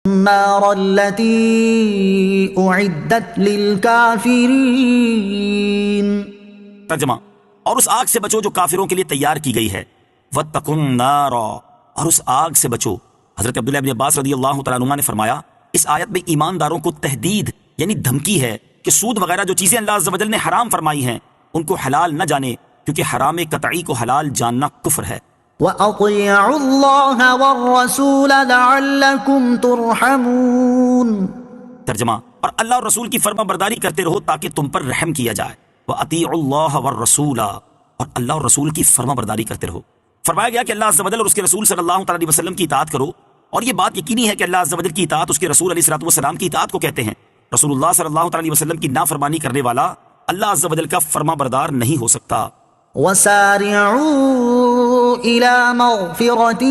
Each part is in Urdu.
النار التي أعدت للكافرين۔ ترجمہ، اور اس آگ سے بچو جو کافروں کے لیے تیار کی گئی ہے، واتقوا النار، اور اس آگ سے بچو۔ حضرت عبداللہ بن عباس رضی اللہ تعالیٰ عنہ نے فرمایا، اس آیت میں ایمانداروں کو تہدید یعنی دھمکی ہے کہ سود وغیرہ جو چیزیں اللہ عز و جل نے حرام فرمائی ہیں ان کو حلال نہ جانے، کیونکہ حرام قطعی کو حلال جاننا کفر ہے۔ وَأَطِيعُوا اللَّهَ وَالرَّسُولَ لَعَلَّكُمْ تُرْحَمُونَ۔ ترجمہ، اور اللہ اور رسول کی فرما برداری کرتے رہو تاکہ تم پر رحم کیا جائے۔ وَأَطِيعُوا اللَّهَ وَالرَّسُولَ، اور اللہ اور رسول کی فرما برداری کرتے رہو۔ فرمایا گیا کہ اللہ عز و جل اور اس کے رسول صلی اللہ تعالی وسلم کی اطاعت کرو، اور یہ بات یقینی ہے کہ اللہ عز و جل کی اطاعت اس کے رسول علیہ الصلوۃ والسلام کی اطاعت کو کہتے ہیں۔ رسول اللہ صلی اللہ تعالی وسلم کی نافرمانی کرنے والا اللہ عز و جل کا فرما بردار نہیں ہو سکتا۔ وَسَارِعُوا إِلَى مَغْفِرَةٍ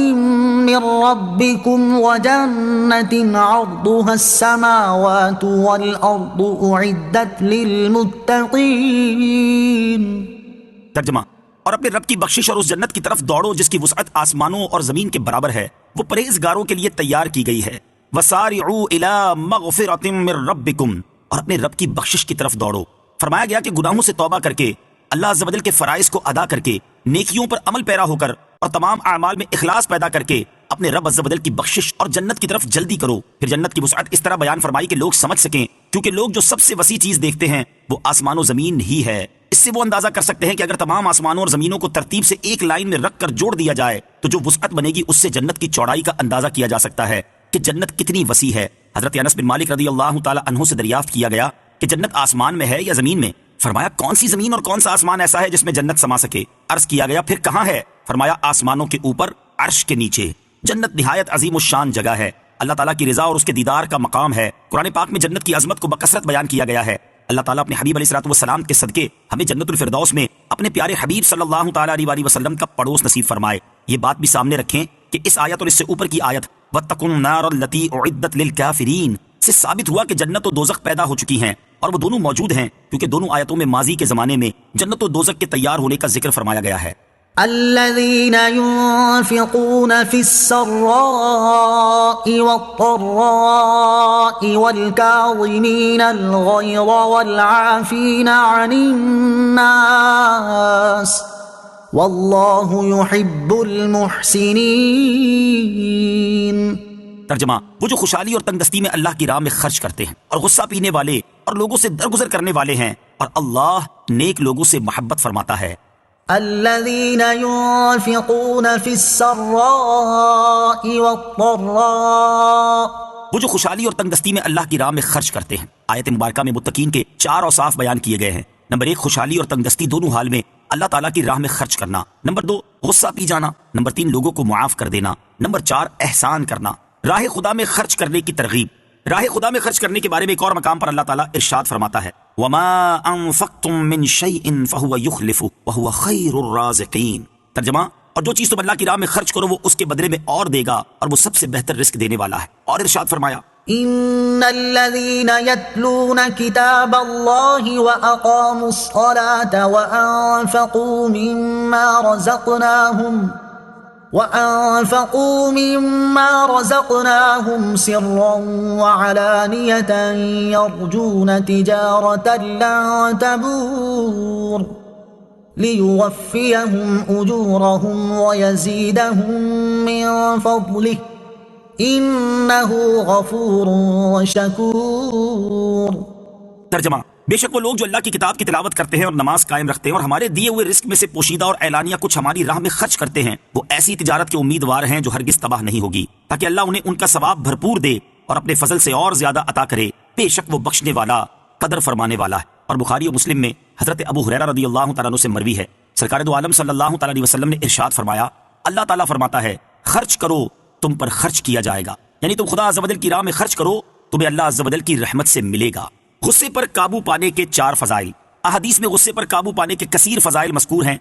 مِّن رَّبِّكُمْ وَجَنَّةٍ عَرْضُهَا السَّمَاوَاتُ وَالْأَرْضُ أُعِدَّتْ لِلْمُتَّقِينَ۔ ترجمہ، اور اپنے رب کی بخشش اور اس جنت کی طرف دوڑو جس کی وسعت آسمانوں اور زمین کے برابر ہے، وہ پرہیزگاروں کے لیے تیار کی گئی ہے۔ وَسَارِعُوا إِلَى مَغْفِرَةٍ مِّن رَّبِّكُمْ، اور اپنے رب کی بخشش کی طرف دوڑو۔ فرمایا گیا کہ گناہوں سے توبہ کر کے، اللہ عز و جل کے فرائض کو ادا کر کے، نیکیوں پر عمل پیرا ہو کر اور تمام اعمال میں اخلاص پیدا کر کے اپنے رب عز و جل کی بخشش اور جنت کی طرف جلدی کرو۔ پھر جنت کی وسعت اس طرح بیان فرمائی کہ لوگ سمجھ سکیں، کیونکہ لوگ جو سب سے وسیع چیز دیکھتے ہیں وہ آسمان و زمین ہی ہے۔ اس سے وہ اندازہ کر سکتے ہیں کہ اگر تمام آسمانوں اور زمینوں کو ترتیب سے ایک لائن میں رکھ کر جوڑ دیا جائے تو جو وسعت بنے گی اس سے جنت کی چوڑائی کا اندازہ کیا جا سکتا ہے کہ جنت کتنی وسیع ہے۔ حضرت انس بن مالک رضی اللہ تعالی عنہ سے دریافت کیا گیا کہ جنت آسمان میں ہے یا زمین میں؟ فرمایا، کون سی زمین اور کون سا آسمان ایسا ہے جس میں جنت سما سکے؟ عرض کیا گیا، پھر کہاں ہے؟ فرمایا، آسمانوں کے اوپر، عرش کے نیچے۔ جنت نہایت عظیم الشان جگہ ہے، اللہ تعالیٰ کی رضا اور اس کے دیدار کا مقام ہے۔ قرآن پاک میں جنت کی عظمت کو بکثرت بیان کیا گیا ہے۔ اللہ تعالیٰ اپنے حبیب علیہ الصلوۃ والسلام کے صدقے ہمیں جنت الفردوس میں اپنے پیارے حبیب صلی اللہ تعالیٰ علیہ وسلم کا پڑوس نصیب فرمائے۔ یہ بات بھی سامنے رکھیں کہ اس آیت اور اس سے اوپر کی آیت وَاتَّقُوا النَّارَ الَّتِي أُعِدَّتْ لِلْكَافِرِينَ سے ثابت ہوا کہ جنت و دوزخ پیدا ہو چکی ہیں، اور وہ دونوں موجود ہیں کیونکہ دونوں آیتوں میں ماضی کے زمانے میں جنت و دوزخ کے تیار ہونے کا ذکر فرمایا گیا ہے۔ الذين ينفقون في السراء والضراء والكاظمين الغيظ والعافين عن الناس والله يحب المحسنين۔ ترجمہ، وہ جو خوشحالی اور تنگدستی میں اللہ کی راہ میں خرچ کرتے ہیں اور غصہ پینے والے اور لوگوں سے درگزر کرنے والے ہیں، اور اللہ نیک لوگوں سے محبت فرماتا ہے۔ الذين ينفقون في السراء والضراء، وہ جو خوشحالی اور تنگدستی میں اللہ کی راہ میں خرچ کرتے ہیں۔ آیت مبارکہ میں متقین کے 4 اوصاف بیان کیے گئے ہیں۔ نمبر 1، خوشحالی اور تنگدستی دونوں حال میں اللہ تعالیٰ کی راہ میں خرچ کرنا۔ نمبر 2، غصہ پی جانا۔ نمبر 3، لوگوں کو معاف کر دینا۔ نمبر 4، احسان کرنا۔ راہ خدا میں خرچ کرنے کی ترغیب۔ راہ خدا میں خرچ کرنے کے بارے میں ایک اور مقام پر اللہ تعالیٰ ارشاد فرماتا ہے، وَمَا أَنفَقْتُم مِّن شَيْءٍ فَهُوَ يُخْلِفُهُ وَهُوَ خَيْرُ الرَّازِقِينَ۔ ترجمہ، اور جو چیز تم اللہ کی راہ میں خرچ کرو وہ اس کے بدلے میں اور دے گا، اور وہ سب سے بہتر رزق دینے والا ہے۔ اور ارشاد فرمایا، إن الذين يتلون كتاب الله وأقاموا الصلاة وأنفقوا مما رزقناهم سرا وعلانية يرجون تجارة لن تبور ليوفيهم أجورهم ويزيدهم من فضله إنه غفور شكور۔ ترجمہ، بے شک وہ لوگ جو اللہ کی کتاب کی تلاوت کرتے ہیں اور نماز قائم رکھتے ہیں اور ہمارے دیے ہوئے رزق میں سے پوشیدہ اور اعلانیہ کچھ ہماری راہ میں خرچ کرتے ہیں، وہ ایسی تجارت کے امیدوار ہیں جو ہرگز تباہ نہیں ہوگی، تاکہ اللہ انہیں ان کا ثواب بھرپور دے اور اپنے فضل سے اور زیادہ عطا کرے۔ بے شک وہ بخشنے والا، قدر فرمانے والا ہے۔ اور بخاری و مسلم میں حضرت ابو ہریرہ رضی اللہ تعالیٰ عنہ سے مروی ہے، سرکار دو عالم صلی اللہ تعالیٰ علیہ وسلم نے ارشاد فرمایا، اللہ تعالیٰ فرماتا ہے، خرچ کرو تم پر خرچ کیا جائے گا، یعنی تم خدا عز و جل کی راہ میں خرچ کرو تمہیں اللہ عز و جل کی رحمت سے ملے گا۔ غصے پر قابو پانے کے 4 فضائل۔ احادیث میں غصے پر قابو پانے کے کثیر فضائل مذکور ہیں۔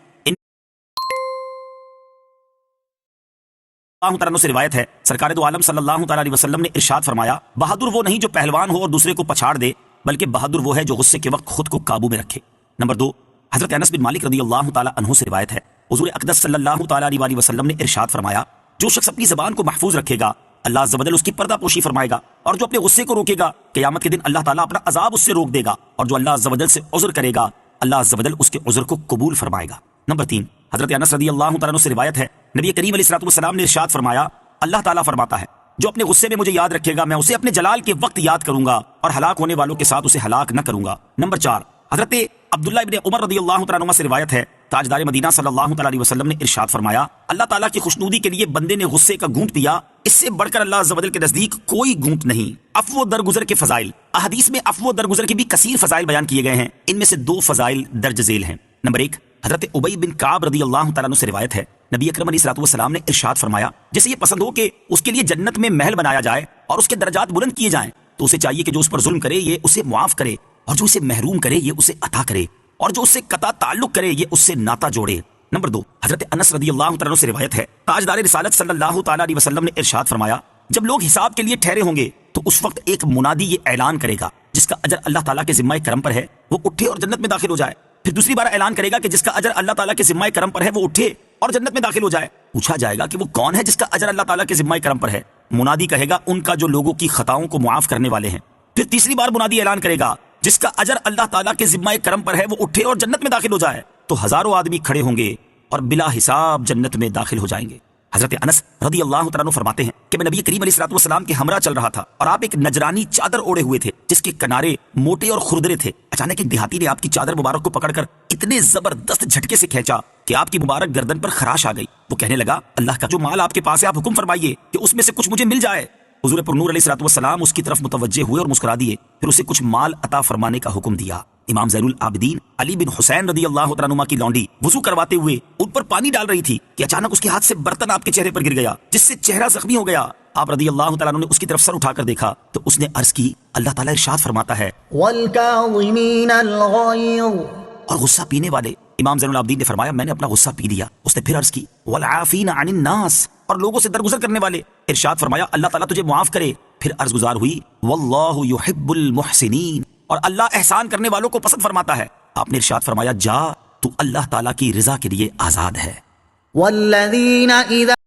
اللہ تعالیٰ سے روایت ہے، سرکار دو عالم صلی اللہ تعالیٰ علیہ وسلم نے ارشاد فرمایا، بہادر وہ نہیں جو پہلوان ہو اور دوسرے کو پچھاڑ دے، بلکہ بہادر وہ ہے جو غصے کے وقت خود کو قابو میں رکھے۔ نمبر 2، حضرت انس بن مالک رضی اللہ تعالیٰ عنہ سے روایت ہے، حضور اقدس صلی اللہ تعالیٰ علیہ وسلم نے ارشاد فرمایا، جو شخص اپنی زبان کو محفوظ رکھے گا اللہ عز و جل اس کی پردہ پوشی فرمائے گا، اور جو اپنے غصے کو روکے گا قیامت کے دن اللہ تعالیٰ اپنا عذاب اس سے روک دے گا، اور جو اللہ عز و جل سے عذر کرے گا اللہ عز و جل اس کے عذر کو قبول فرمائے گا۔ نمبر 3، حضرت انس رضی اللہ تعالیٰ عنہ سے روایت ہے، نبی کریم علیہ الصلوۃ والسلام نے ارشاد فرمایا، اللہ تعالیٰ فرماتا ہے جو اپنے غصے میں مجھے یاد رکھے گا میں اسے اپنے جلال کے وقت یاد کروں گا اور ہلاک ہونے والوں کے ساتھ اسے ہلاک نہ کروں گا۔ نمبر 4، حضرت عبداللہ ابن عمر رضی اللہ تعالیٰ عنہ سے روایت ہے، تاجدار مدینہ صلی اللہ تعالیٰ علیہ وسلم نے ارشاد فرمایا، اللہ تعالیٰ کی خوشنودی کے لیے بندے نے غصے کا گھونٹ پیا، اس سے بڑھ کر اللہ عز و جل کے نزدیک کوئی گھونٹ نہیں۔ عفو و درگزر کے فضائل، احادیث میں عفو و درگزر کے بھی کثیر فضائل بیان کیے گئے ہیں، ان میں سے 2 فضائل درج ذیل ہیں۔ نمبر 1، حضرت ابی بن کعب رضی اللہ تعالیٰ عنہ سے روایت ہے، نبی اکرم علیہ الصلوۃ والسلام نے ارشاد فرمایا، جسے یہ پسند ہو کہ اس کے لیے جنت میں محل بنایا جائے اور اس کے درجات بلند کیے جائیں، تو اسے چاہیے کہ جو اس پر ظلم کرے یہ اسے معاف کرے، اور جو اسے محروم کرے یہ اسے عطا کرے، اور جو اس سے قطع تعلق کرے یہ اس سے ناتا جوڑے۔ نمبر 2، حضرت انس رضی اللہ تعالیٰ عنہ سے روایت ہے، تاجدار رسالت صلی اللہ تعالیٰ علیہ وسلم نے ارشاد فرمایا، جب لوگ حساب کے لیے ٹھہرے ہوں گے تو اس وقت ایک منادی یہ اعلان کرے گا، جس کا اجر اللہ تعالیٰ کے ذمہ کرم پر ہے وہ اٹھے اور جنت میں داخل ہو جائے۔ پھر دوسری بار اعلان کرے گا کہ جس کا اجر اللہ تعالیٰ کے ذمہ کرم پر ہے وہ اٹھے اور جنت میں داخل ہو جائے۔ پوچھا جائے گا کہ وہ کون ہے جس کا اجر اللہ تعالیٰ کے ذمہ کرم پر ہے؟ منادی کہے گا ان کا جو لوگوں کی خطاؤں کو معاف کرنے والے ہیں۔ پھر تیسری بار منادی اعلان کرے گا جس کا اجر اللہ تعالیٰ کے ذمہ کرم پر ہے وہ اٹھے اور جنت میں داخل ہو جائے، تو ہزاروں آدمی کھڑے ہوں گے اور بلا حساب جنت میں داخل ہو جائیں گے۔ حضرت انس رضی اللہ تعالیٰ عنہ فرماتے ہیں کہ میں نبی کریم علیہ الصلوۃ والسلام کے ہمراہ چل رہا تھا اور آپ ایک نجرانی چادر اوڑے ہوئے تھے جس کے کنارے موٹے اور کھردرے تھے۔ اچانک ایک دیہاتی نے آپ کی چادر مبارک کو پکڑ کر اتنے زبردست جھٹکے سے کھینچا کہ آپ کی مبارک گردن پر خراش آ گئی۔ وہ کہنے لگا، اللہ کا جو مال آپ کے پاس ہے آپ حکم فرمائیے کہ اس میں سے کچھ مجھے مل جائے۔ حضور پر نور علیہ الصلوۃ والسلام اس کی طرف متوجہ ہوئے اور مسکرا دیے، پھر اسے کچھ مال عطا فرمانے کا حکم دیا۔ امام زین العابدین علی بن حسین رضی اللہ تعالیٰ عنہ کی لونڈی وضو کرواتے ہوئے ان پر پانی ڈال رہی تھی کہ اچانک اس کے ہاتھ سے برتن آپ کے چہرے پر گر گیا، جس سے چہرہ زخمی ہو گیا۔ آپ رضی اللہ تعالیٰ عنہ نے اس کی طرف سر اٹھا کر دیکھا تو اس نے عرض کی، اللہ تعالیٰ ارشاد فرماتا ہے والکاظمین الغیظ، اور غصہ پینے والے۔ امام زین العابدین نے فرمایا، میں نے اپنا غصہ پی لیا۔ اس نے پھر عرض کی، والعافین عن الناس، اور لوگوں سے درگزر کرنے والے۔ ارشاد فرمایا، اللہ تعالیٰ تجھے معاف کرے۔ پھر عرض گزار ہوئی، واللہ یحب المحسنین، اور اللہ احسان کرنے والوں کو پسند فرماتا ہے۔ آپ نے ارشاد فرمایا، جا تو اللہ تعالیٰ کی رضا کے لیے آزاد ہے۔ والذین اذا